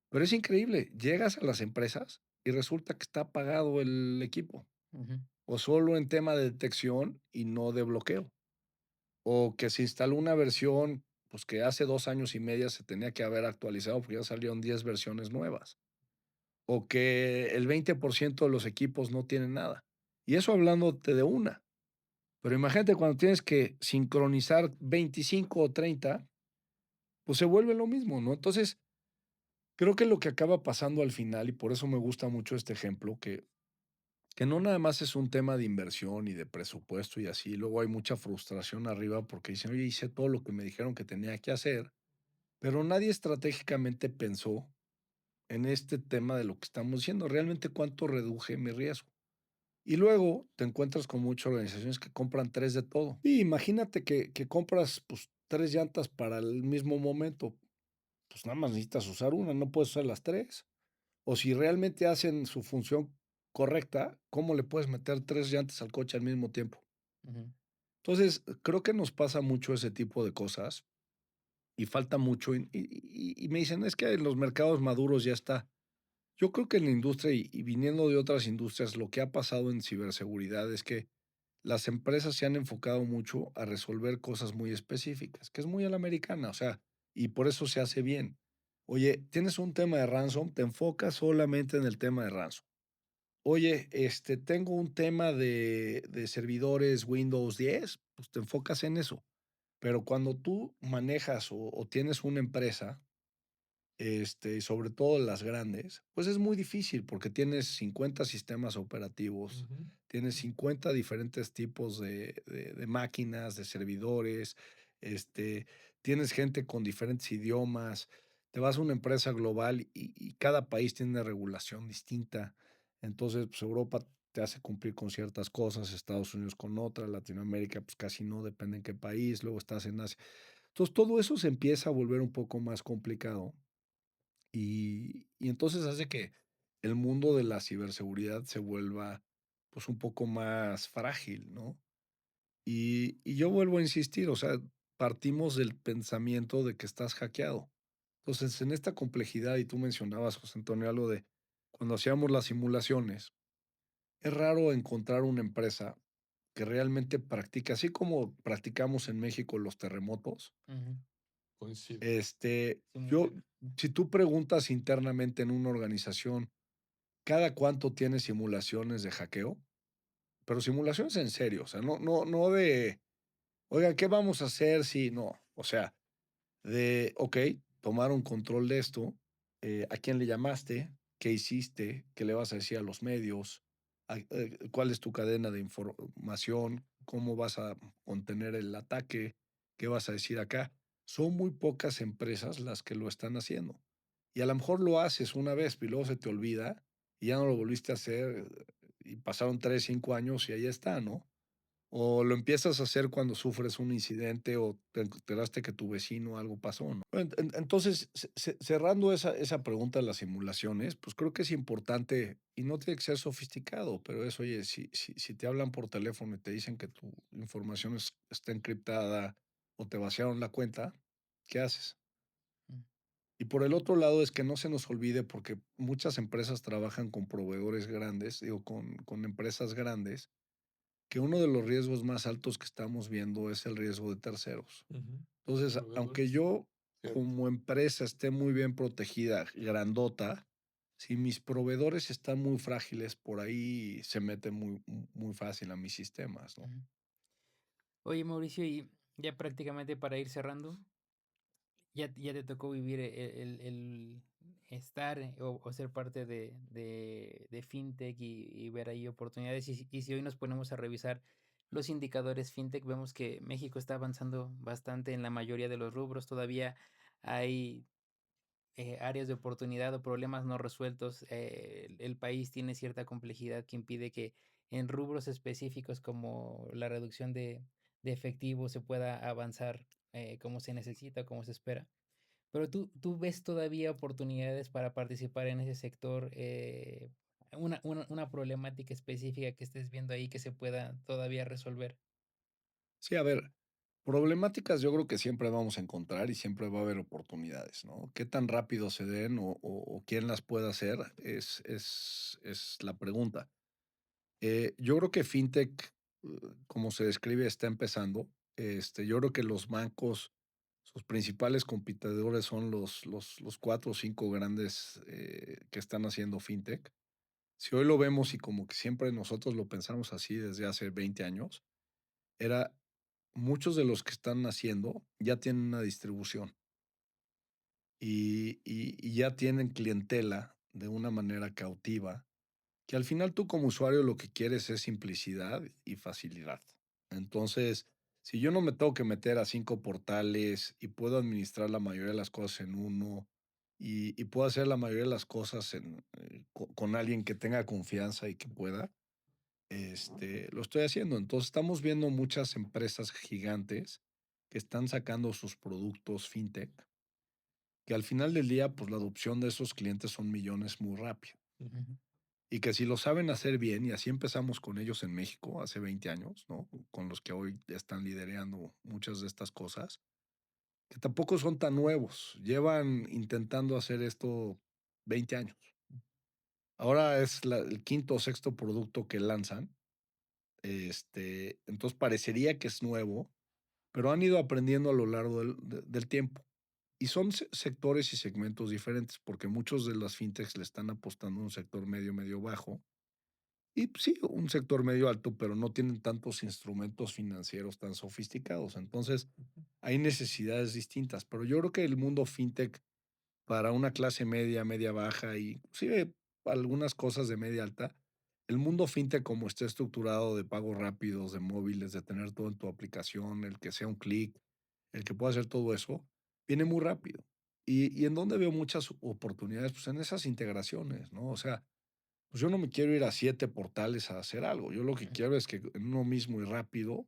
pero es increíble, llegas a las empresas y resulta que está apagado el equipo, Ujú, o solo en tema de detección y no de bloqueo, o que se instaló una versión, pues, que hace 2 años y medio se tenía que haber actualizado, porque ya salieron 10 versiones nuevas, o que el 20% de los equipos no tienen nada. Y eso hablándote de una, pero imagínate cuando tienes que sincronizar 25 o 30, pues se vuelve lo mismo, ¿no? Entonces, creo que lo que acaba pasando al final, y por eso me gusta mucho este ejemplo, que no nada más es un tema de inversión y de presupuesto y así, luego hay mucha frustración arriba porque dicen: "Oye, hice todo lo que me dijeron que tenía que hacer", pero nadie estratégicamente pensó en este tema de lo que estamos diciendo, realmente cuánto reduje mi riesgo. Y luego te encuentras con muchas organizaciones que compran 3 de todo. Y imagínate que compras, pues, 3 llantas para el mismo momento, pues, nada más necesitas usar una, no puedes usar las 3. O si realmente hacen su función correcta, ¿cómo le puedes meter 3 llantas al coche al mismo tiempo? ujú, Entonces, creo que nos pasa mucho ese tipo de cosas y falta mucho, y me dicen: "Es que en los mercados maduros ya está". Yo creo que en la industria, y viniendo de otras industrias, lo que ha pasado en ciberseguridad es que las empresas se han enfocado mucho a resolver cosas muy específicas, que es muy a la americana, o sea, y por eso se hace bien. Oye, tienes un tema de ransom, te enfocas solamente en el tema de ransom. Oye, tengo un tema de servidores Windows 10, pues te enfocas en eso. Pero cuando tú manejas o tienes una empresa, y sobre todo las grandes, pues es muy difícil porque tienes 50 sistemas operativos, Ujú. tienes 50 diferentes tipos de máquinas, de servidores, tienes gente con diferentes idiomas, te vas a una empresa global y cada país tiene una regulación distinta. Entonces, pues Europa te hace cumplir con ciertas cosas, Estados Unidos con otras, Latinoamérica, pues casi no, depende en qué país, luego estás en Asia. Entonces, todo eso se empieza a volver un poco más complicado y entonces hace que el mundo de la ciberseguridad se vuelva, pues, un poco más frágil, ¿no? Y yo vuelvo a insistir, o sea, partimos del pensamiento de que estás hackeado. Entonces, en esta complejidad, y tú mencionabas, José Antonio, algo de cuando hacíamos las simulaciones, es raro encontrar una empresa que realmente practique, así como practicamos en México los terremotos, ujú. Coincido. yo, Simular. si tú preguntas internamente en una organización, ¿cada cuánto tiene simulaciones de hackeo? Pero simulaciones en serio, o sea, no de, oigan, ¿qué vamos a hacer si no? O sea, de, okey, tomar un control de esto, ¿a quién le llamaste? ¿Qué hiciste? ¿Qué le vas a decir a los medios? ¿Cuál es tu cadena de información? ¿Cómo vas a contener el ataque? ¿Qué vas a decir acá? Son muy pocas empresas las que lo están haciendo. Y a lo mejor lo haces una vez, y luego se te olvida, y ya no lo volviste a hacer, y pasaron 3 5 años y ahí está, ¿no? O lo empiezas a hacer cuando sufres un incidente o te enteraste que tu vecino algo pasó, ¿no? Entonces, cerrando esa pregunta de las simulaciones, pues creo que es importante y no tiene que ser sofisticado, pero es, oye, si te hablan por teléfono y te dicen que tu información está encriptada o te vaciaron la cuenta, ¿qué haces? Mm, Y por el otro lado es que no se nos olvide, porque muchas empresas trabajan con proveedores grandes, digo, con empresas grandes, que uno de los riesgos más altos que estamos viendo es el riesgo de terceros. Ujú. Entonces, aunque Proveedores, yo cierto. como empresa esté muy bien protegida, grandota, si mis proveedores están muy frágiles, por ahí se mete muy fácil a mis sistemas, ¿no? ujú. Oye, Mauricio, y ya prácticamente para ir cerrando, ya te tocó vivir el estar o ser parte de fintech y ver ahí oportunidades. Y si hoy nos ponemos a revisar los indicadores fintech, vemos que México está avanzando bastante en la mayoría de los rubros. Todavía hay áreas de oportunidad o problemas no resueltos. El país tiene cierta complejidad que impide que en rubros específicos como la reducción de efectivo se pueda avanzar como se necesita, como se espera. Pero tú ves todavía oportunidades para participar en ese sector, una problemática específica que estés viendo ahí que se pueda todavía resolver. Sí, a ver, Problemáticas yo creo que siempre vamos a encontrar y siempre va a haber oportunidades, ¿no? Qué tan rápido se den o quién las pueda hacer es la pregunta. Yo creo que fintech, como se describe, está empezando. Yo creo que los bancos, sus principales competidores son los 4 o 5 grandes, que están haciendo fintech. Si hoy lo vemos y como que siempre nosotros lo pensamos así desde hace 20 años, era muchos de los que están haciendo ya tienen una distribución y ya tienen clientela de una manera cautiva, que al final tú como usuario lo que quieres es simplicidad y facilidad. Entonces, si yo no me tengo que meter a 5 portales y puedo administrar la mayoría de las cosas en uno y puedo hacer la mayoría de las cosas con alguien que tenga confianza y que pueda, lo estoy haciendo. Entonces, estamos viendo muchas empresas gigantes que están sacando sus productos fintech, que al final del día, pues la adopción de esos clientes son millones muy rápido. Ujú. Ujú. Y que si lo saben hacer bien, y así empezamos con ellos en México hace 20 años, ¿no? Con los que hoy están liderando muchas de estas cosas, que tampoco son tan nuevos. Llevan intentando hacer esto 20 años. Ahora es el quinto o sexto producto que lanzan. Entonces parecería que es nuevo, pero han ido aprendiendo a lo largo del tiempo. Y son sectores y segmentos diferentes, porque muchos de las fintechs le están apostando a un sector medio, medio bajo. Y pues, sí, un sector medio alto, pero no tienen tantos instrumentos financieros tan sofisticados. Entonces, hay necesidades distintas. Pero yo creo que el mundo fintech para una clase media, media baja y inclusive algunas cosas de media alta, el mundo fintech como está estructurado de pagos rápidos, de móviles, de tener todo en tu aplicación, el que sea un clic, el que pueda hacer todo eso, viene muy rápido. Y en donde veo muchas oportunidades, pues en esas integraciones, ¿no? O sea, pues yo no me quiero ir a 7 portales a hacer algo. Yo lo que Ujú. quiero es que en uno mismo y rápido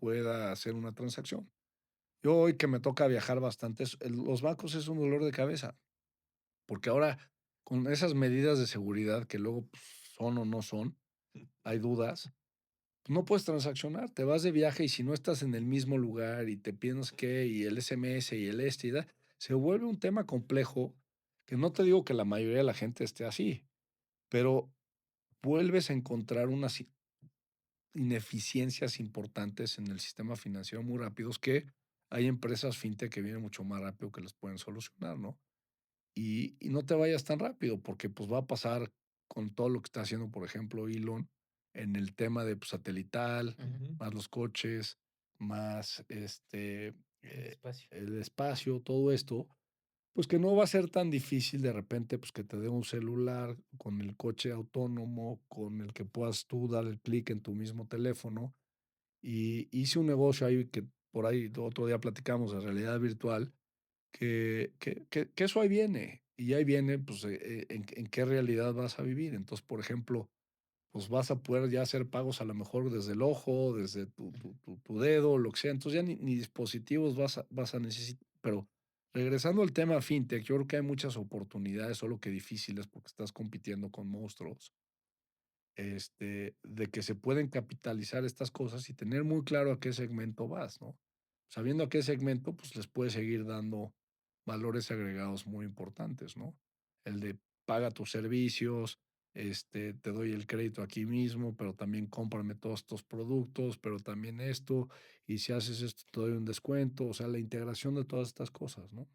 pueda hacer una transacción. Yo hoy que me toca viajar bastante, los bancos es un dolor de cabeza, porque ahora con esas medidas de seguridad que luego pues, son o no son, hay dudas, pues, no puedes transaccionar, te vas de viaje y si no estás en el mismo lugar y te piensas que, y el SMS y el se vuelve un tema complejo que no te digo que la mayoría de la gente esté así, pero vuelves a encontrar unas ineficiencias importantes en el sistema financiero muy rápidos que hay empresas fintech que vienen mucho más rápido que las pueden solucionar, ¿no? Y no te vayas tan rápido porque pues va a pasar con todo lo que está haciendo, por ejemplo, Elon en el tema de pues, satelital, Ujú. Ujú. más los coches, más El espacio. el espacio, todo esto, pues que no va a ser tan difícil de repente, pues que te dé un celular con el coche autónomo, con el que puedas tú dar el clic en tu mismo teléfono. Y hice un negocio ahí que por ahí otro día platicamos de realidad virtual, que eso ahí viene. Y ahí viene, pues, en qué realidad vas a vivir. Entonces, por ejemplo, pues vas a poder ya hacer pagos a lo mejor desde el ojo, desde tu dedo, lo que sea. Entonces ya ni dispositivos vas a necesitar. Pero regresando al tema fintech, yo creo que hay muchas oportunidades, solo que difíciles porque estás compitiendo con monstruos, de que se pueden capitalizar estas cosas y tener muy claro a qué segmento vas, ¿no? Sabiendo a qué segmento, pues les puedes seguir dando valores agregados muy importantes, ¿no? El de paga tus servicios, te doy el crédito aquí mismo, pero también cómprame todos estos productos, pero también esto, y si haces esto te doy un descuento, o sea, la integración de todas estas cosas, ¿no?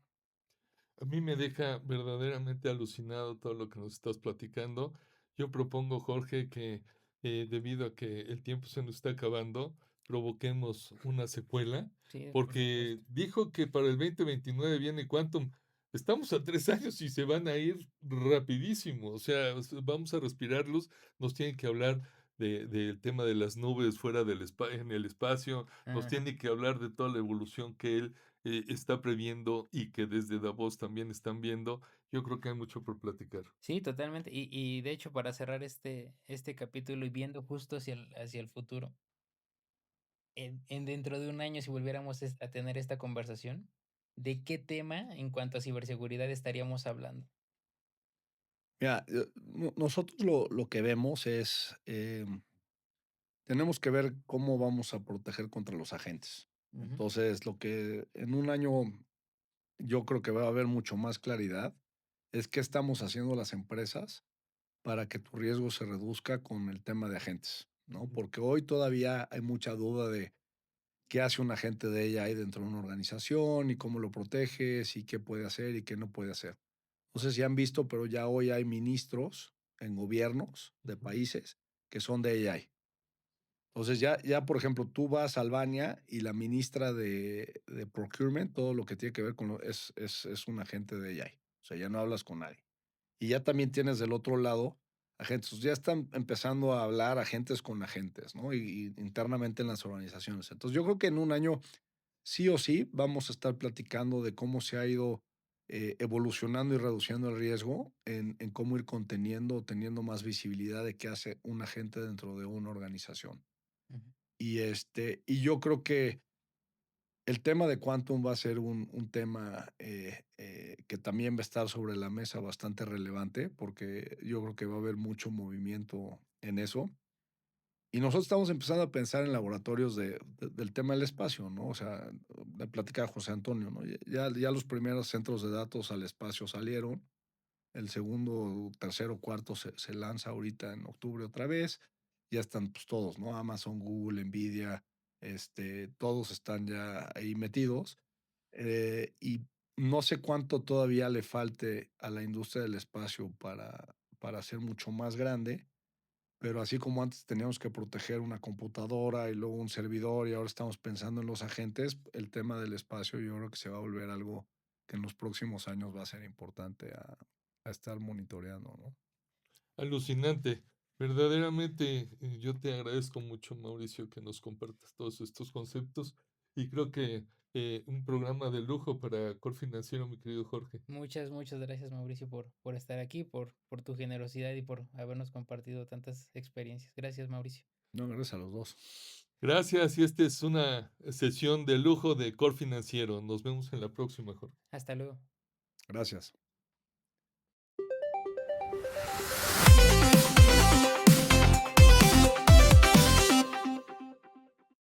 A mí me deja verdaderamente alucinado todo lo que nos estás platicando. Yo propongo, Jorge, que debido a que el tiempo se nos está acabando, provoquemos una secuela, Sí, por porque supuesto. dijo que para el 2029 viene Quantum. Estamos a 3 años y se van a ir rapidísimo. O sea, vamos a respirarlos. Nos tienen que hablar del tema de las nubes fuera en el espacio. Nos Ajá. tiene que hablar de toda la evolución que él está previendo y que desde Davos también están viendo. Yo creo que hay mucho por platicar. Sí, totalmente. Y de hecho, para cerrar este capítulo y viendo justo hacia el futuro, en dentro de un año, si volviéramos a tener esta conversación, ¿de qué tema en cuanto a ciberseguridad estaríamos hablando? Mira, nosotros lo que vemos es, tenemos que ver cómo vamos a proteger contra los agentes. Ujú, Entonces, lo que en un año yo creo que va a haber mucho más claridad es qué estamos haciendo las empresas para que tu riesgo se reduzca con el tema de agentes, ¿no? ujú, Porque hoy todavía hay mucha duda de qué hace un agente de AI dentro de una organización y cómo lo proteges y qué puede hacer y qué no puede hacer. No sé si han visto, pero ya hoy hay ministros en gobiernos de ujú. países que son de AI. Entonces ya, por ejemplo, tú vas a Albania y la ministra de procurement, todo lo que tiene que ver con lo es un agente de AI. O sea, ya no hablas con nadie. Y ya también tienes del otro lado agentes. Ya están empezando a hablar agentes con agentes, ¿no? Y internamente en las organizaciones. Entonces, yo creo que en un año sí o sí vamos a estar platicando de cómo se ha ido, evolucionando y reduciendo el riesgo en cómo ir conteniendo o teniendo más visibilidad de qué hace un agente dentro de una organización. ujú, Y yo creo que el tema de Quantum va a ser un tema, que también va a estar sobre la mesa bastante relevante, porque yo creo que va a haber mucho movimiento en eso. Y nosotros estamos empezando a pensar en laboratorios del tema del espacio, ¿no? O sea, la plática de José Antonio, ¿no? Ya los primeros centros de datos al espacio salieron. El segundo, tercero, cuarto se lanza ahorita en octubre otra vez. Ya están, pues, todos, ¿no? Amazon, Google, Nvidia, todos están ya ahí metidos. Y no sé cuánto todavía le falte a la industria del espacio para ser mucho más grande, pero así como antes teníamos que proteger una computadora y luego un servidor y ahora estamos pensando en los agentes, el tema del espacio yo creo que se va a volver algo que en los próximos años va a ser importante a estar monitoreando, ¿no? Alucinante. Verdaderamente, yo te agradezco mucho, Mauricio, que nos compartas todos estos conceptos y creo que un programa de lujo para Core Financiero, mi querido Jorge. Muchas, muchas gracias, Mauricio, por estar aquí, por tu generosidad y por habernos compartido tantas experiencias. Gracias, Mauricio. No, gracias a los dos. Gracias y esta es una sesión de lujo de Core Financiero. Nos vemos en la próxima, Jorge. Hasta luego. Gracias.